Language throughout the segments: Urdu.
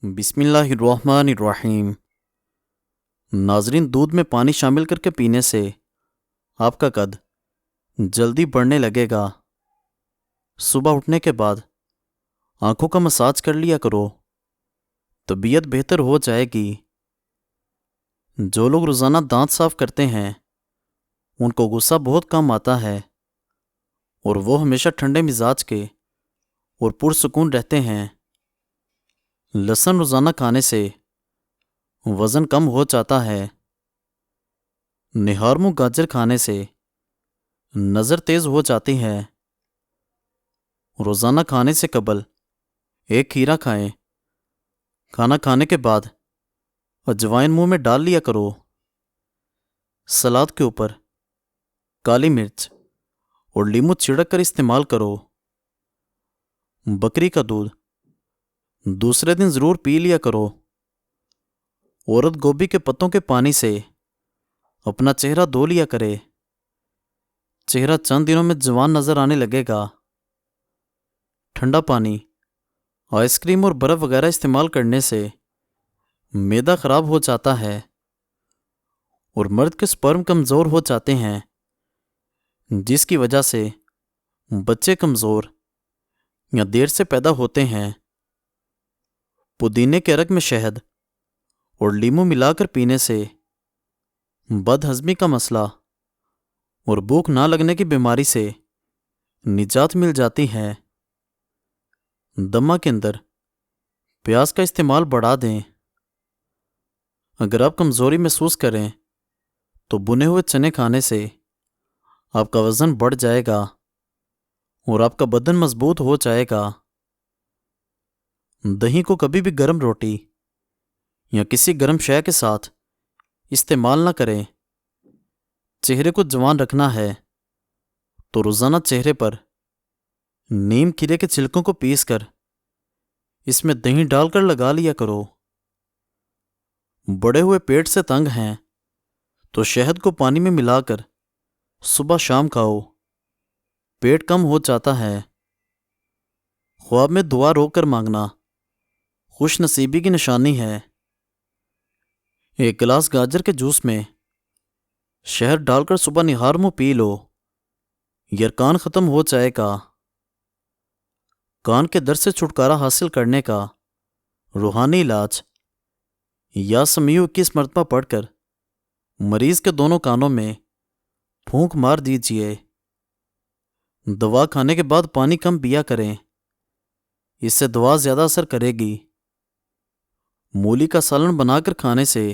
بسم اللہ الرحمن الرحیم۔ ناظرین، دودھ میں پانی شامل کر کے پینے سے آپ کا قد جلدی بڑھنے لگے گا۔ صبح اٹھنے کے بعد آنکھوں کا مساج کر لیا کرو، طبیعت بہتر ہو جائے گی۔ جو لوگ روزانہ دانت صاف کرتے ہیں ان کو غصہ بہت کم آتا ہے اور وہ ہمیشہ ٹھنڈے مزاج کے اور پرسکون رہتے ہیں۔ لہسن روزانہ کھانے سے وزن کم ہو جاتا ہے۔ نہار منہ گاجر کھانے سے نظر تیز ہو جاتی ہے۔ روزانہ کھانے سے قبل ایک کھیرا کھائیں۔ کھانا کھانے کے بعد اجوائن منہ میں ڈال لیا کرو۔ سلاد کے اوپر کالی مرچ اور لیمو چھڑک کر استعمال کرو۔ بکری کا دودھ دوسرے دن ضرور پی لیا کرو۔ عورت گوبھی کے پتوں کے پانی سے اپنا چہرہ دھو لیا کرے، چہرہ چند دنوں میں جوان نظر آنے لگے گا۔ ٹھنڈا پانی، آئس کریم اور برف وغیرہ استعمال کرنے سے معدہ خراب ہو جاتا ہے اور مرد کے سپرم کمزور ہو جاتے ہیں، جس کی وجہ سے بچے کمزور یا دیر سے پیدا ہوتے ہیں۔ پودینے کے عرق میں شہد اور لیمو ملا کر پینے سے بد ہضمی کا مسئلہ اور بھوک نہ لگنے کی بیماری سے نجات مل جاتی ہے۔ دمہ کے اندر پیاز کا استعمال بڑھا دیں۔ اگر آپ کمزوری محسوس کریں تو بنے ہوئے چنے کھانے سے آپ کا وزن بڑھ جائے گا اور آپ کا بدن مضبوط ہو جائے گا۔ دہی کو کبھی بھی گرم روٹی یا کسی گرم شے کے ساتھ استعمال نہ کریں۔ چہرے کو جوان رکھنا ہے تو روزانہ چہرے پر نیم کھیرے کے چھلکوں کو پیس کر اس میں دہی ڈال کر لگا لیا کرو۔ بڑے ہوئے پیٹ سے تنگ ہیں تو شہد کو پانی میں ملا کر صبح شام کھاؤ، پیٹ کم ہو جاتا ہے۔ خواب میں دعا رو کر مانگنا خوش نصیبی کی نشانی ہے۔ ایک گلاس گاجر کے جوس میں شہد ڈال کر صبح نہار منہ پی لو، یرکان ختم ہو جائے گا۔ کان کے درد سے چھٹکارا حاصل کرنے کا روحانی علاج، یا سمیع 21 مرتبہ پڑھ کر مریض کے دونوں کانوں میں پھونک مار دیجیے۔ دوا کھانے کے بعد پانی کم پیا کریں، اس سے دوا زیادہ اثر کرے گی۔ مولی کا سالن بنا کر کھانے سے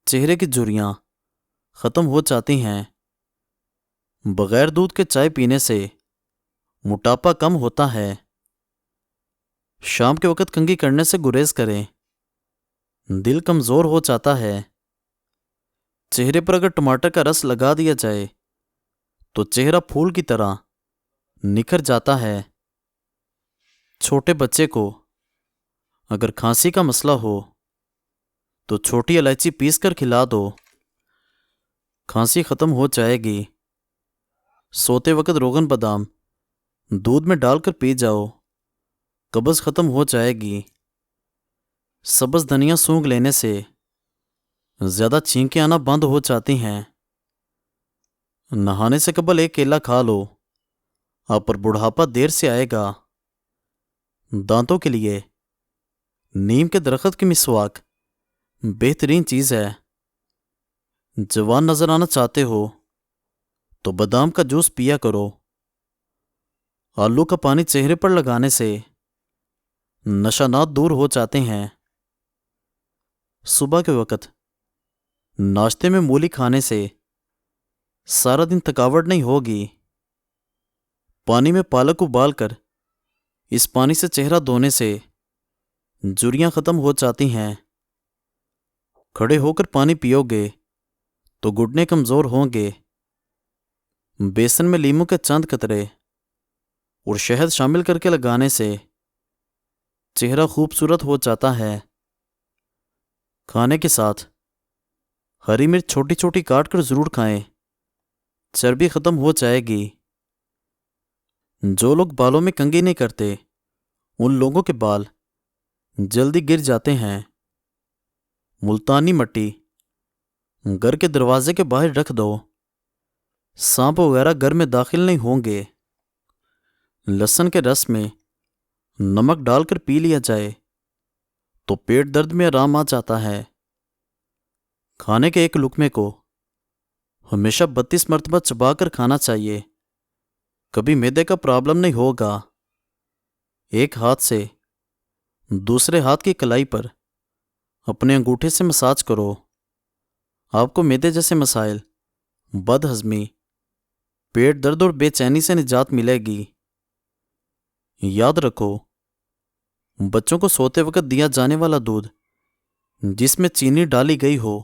چہرے کی جھریاں ختم ہو جاتی ہیں۔ بغیر دودھ کے چائے پینے سے موٹاپا کم ہوتا ہے۔ شام کے وقت کنگھی کرنے سے گریز کریں، دل کمزور ہو جاتا ہے۔ چہرے پر اگر ٹماٹر کا رس لگا دیا جائے تو چہرہ پھول کی طرح نکھر جاتا ہے۔ چھوٹے بچے کو اگر کھانسی کا مسئلہ ہو تو چھوٹی الائچی پیس کر کھلا دو، کھانسی ختم ہو جائے گی۔ سوتے وقت روغن بادام دودھ میں ڈال کر پی جاؤ، قبض ختم ہو جائے گی۔ سبز دھنیا سونگھ لینے سے زیادہ چھینکیں آنا بند ہو جاتی ہیں۔ نہانے سے قبل ایک کیلا کھا لو، آپ پر بڑھاپا دیر سے آئے گا۔ دانتوں کے لیے نیم کے درخت کی مسواک بہترین چیز ہے۔ جوان نظر آنا چاہتے ہو تو بادام کا جوس پیا کرو۔ آلو کا پانی چہرے پر لگانے سے نشانات دور ہو جاتے ہیں۔ صبح کے وقت ناشتے میں مولی کھانے سے سارا دن تھکاوٹ نہیں ہوگی۔ پانی میں پالک ابال کر اس پانی سے چہرہ دھونے سے جھریاں ختم ہو جاتی ہیں۔ کھڑے ہو کر پانی پیو گے تو گھٹنے کمزور ہوں گے۔ بیسن میں لیموں کے چند قطرے اور شہد شامل کر کے لگانے سے چہرہ خوبصورت ہو جاتا ہے۔ کھانے کے ساتھ ہری مرچ چھوٹی چھوٹی کاٹ کر ضرور کھائیں، چربی ختم ہو جائے گی۔ جو لوگ بالوں میں کنگھی نہیں کرتے ان لوگوں کے بال جلدی گر جاتے ہیں۔ ملتانی مٹی گھر کے دروازے کے باہر رکھ دو، سانپ وغیرہ گھر میں داخل نہیں ہوں گے۔ لہسن کے رس میں نمک ڈال کر پی لیا جائے تو پیٹ درد میں آرام آ جاتا ہے۔ کھانے کے ایک لقمے کو ہمیشہ 32 مرتبہ چبا کر کھانا چاہیے، کبھی معدے کا پرابلم نہیں ہوگا۔ ایک ہاتھ سے دوسرے ہاتھ کی کلائی پر اپنے انگوٹھے سے مساج کرو، آپ کو معدے جیسے مسائل، بد ہضمی، پیٹ درد اور بے چینی سے نجات ملے گی۔ یاد رکھو، بچوں کو سوتے وقت دیا جانے والا دودھ جس میں چینی ڈالی گئی ہو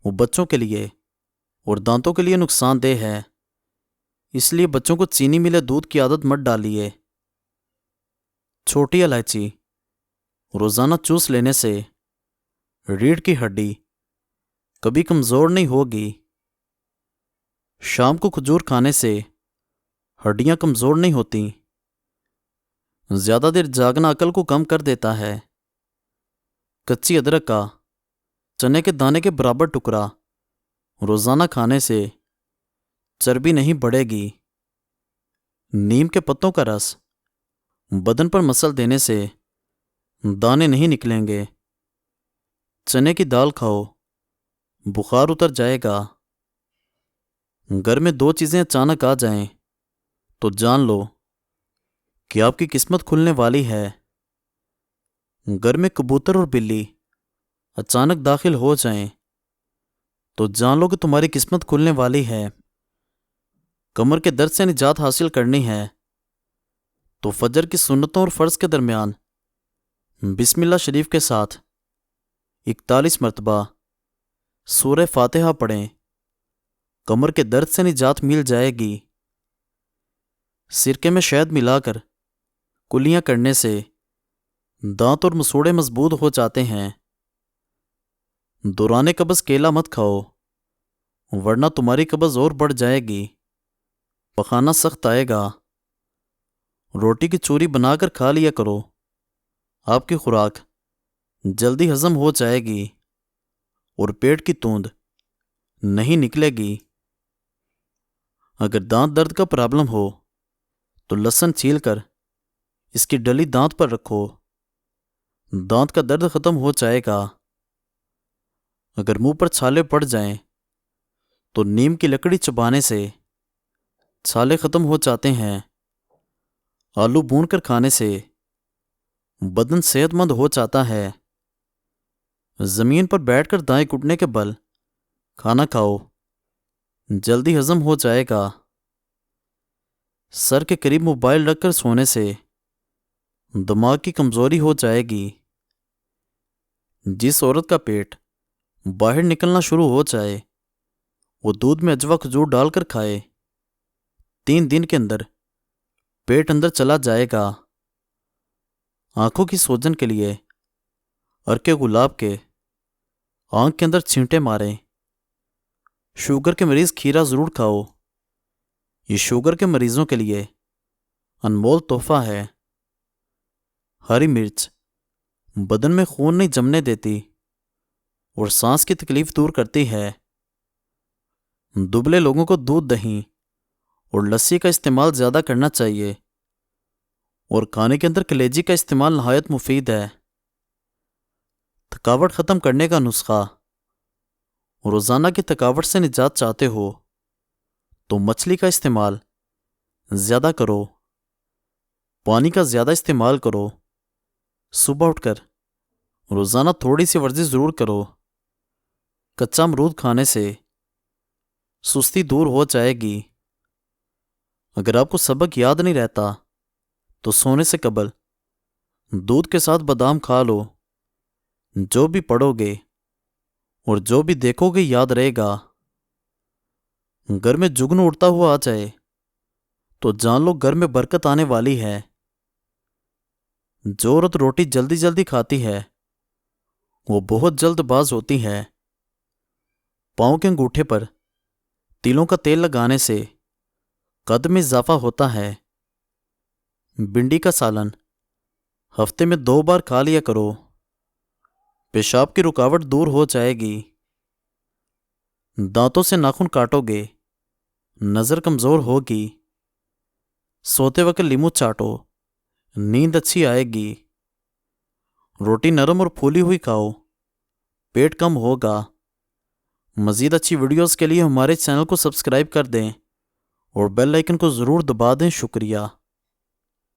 وہ بچوں کے لیے اور دانتوں کے لیے نقصان دہ ہے، اس لیے بچوں کو چینی ملے دودھ کی عادت مت ڈالیے۔ چھوٹی الائچی روزانہ چوس لینے سے ریڑھ کی ہڈی کبھی کمزور نہیں ہوگی۔ شام کو کھجور کھانے سے ہڈیاں کمزور نہیں ہوتیں۔ زیادہ دیر جاگنا عقل کو کم کر دیتا ہے۔ کچی ادرک کا چنے کے دانے کے برابر ٹکڑا روزانہ کھانے سے چربی نہیں بڑھے گی۔ نیم کے پتوں کا رس بدن پر مسل دینے سے دانے نہیں نکلیں گے۔ چنے کی دال کھاؤ، بخار اتر جائے گا۔ گھر میں 2 چیزیں اچانک آ جائیں تو جان لو کہ آپ کی قسمت کھلنے والی ہے۔ گھر میں کبوتر اور بلی اچانک داخل ہو جائیں تو جان لو کہ تمہاری قسمت کھلنے والی ہے۔ کمر کے درد سے نجات حاصل کرنی ہے تو فجر کی سنتوں اور فرض کے درمیان بسم اللہ شریف کے ساتھ 41 مرتبہ سورہ فاتحہ پڑھیں، کمر کے درد سے نجات مل جائے گی۔ سرکے میں شہد ملا کر کلیاں کرنے سے دانت اور مسوڑے مضبوط ہو جاتے ہیں۔ دوران قبض کیلا مت کھاؤ ورنہ تمہاری قبض اور بڑھ جائے گی، پخانا سخت آئے گا۔ روٹی کی چوری بنا کر کھا لیا کرو، آپ کی خوراک جلدی ہضم ہو جائے گی اور پیٹ کی توند نہیں نکلے گی۔ اگر دانت درد کا پرابلم ہو تو لہسن چھیل کر اس کی ڈلی دانت پر رکھو، دانت کا درد ختم ہو جائے گا۔ اگر منہ پر چھالے پڑ جائیں تو نیم کی لکڑی چبانے سے چھالے ختم ہو جاتے ہیں۔ آلو بھون کر کھانے سے بدن صحت مند ہو جاتا ہے۔ زمین پر بیٹھ کر دائیں گھٹنے کے بل کھانا کھاؤ، جلدی ہضم ہو جائے گا۔ سر کے قریب موبائل رکھ کر سونے سے دماغ کی کمزوری ہو جائے گی۔ جس عورت کا پیٹ باہر نکلنا شروع ہو جائے وہ دودھ میں اجوا کھجور ڈال کر کھائے، 3 دن کے اندر پیٹ اندر چلا جائے گا۔ آنکھوں کی سوجن کے لیے ارکے گلاب کے آنکھ کے اندر چھینٹے ماریں۔ شوگر کے مریض کھیرا ضرور کھاؤ، یہ شوگر کے مریضوں کے لیے انمول تحفہ ہے۔ ہری مرچ بدن میں خون نہیں جمنے دیتی اور سانس کی تکلیف دور کرتی ہے۔ دبلے لوگوں کو دودھ، دہی اور لسی کا استعمال زیادہ کرنا چاہیے اور کھانے کے اندر کلیجی کا استعمال نہایت مفید ہے۔ تھکاوٹ ختم کرنے کا نسخہ، روزانہ کی تھکاوٹ سے نجات چاہتے ہو تو مچھلی کا استعمال زیادہ کرو، پانی کا زیادہ استعمال کرو، صبح اٹھ کر روزانہ تھوڑی سی ورزش ضرور کرو۔ کچا امرود کھانے سے سستی دور ہو جائے گی۔ اگر آپ کو سبق یاد نہیں رہتا تو سونے سے قبل دودھ کے ساتھ بادام کھا لو، جو بھی پڑھو گے اور جو بھی دیکھو گے یاد رہے گا۔ گھر میں جگنو اڑتا ہوا آ جائے تو جان لو گھر میں برکت آنے والی ہے۔ جو عورت روٹی جلدی جلدی کھاتی ہے وہ بہت جلد باز ہوتی ہے۔ پاؤں کے انگوٹھے پر تلوں کا تیل لگانے سے قد میں اضافہ ہوتا ہے۔ بھنڈی کا سالن ہفتے میں 2 بار کھا لیا کرو، پیشاب کی رکاوٹ دور ہو جائے گی۔ دانتوں سے ناخن کاٹو گے، نظر کمزور ہوگی۔ سوتے وقت لیمو چاٹو، نیند اچھی آئے گی۔ روٹی نرم اور پھولی ہوئی کھاؤ، پیٹ کم ہوگا۔ مزید اچھی ویڈیوز کے لیے ہمارے چینل کو سبسکرائب کر دیں اور بیل آئیکن کو ضرور دبا دیں۔ شکریہ۔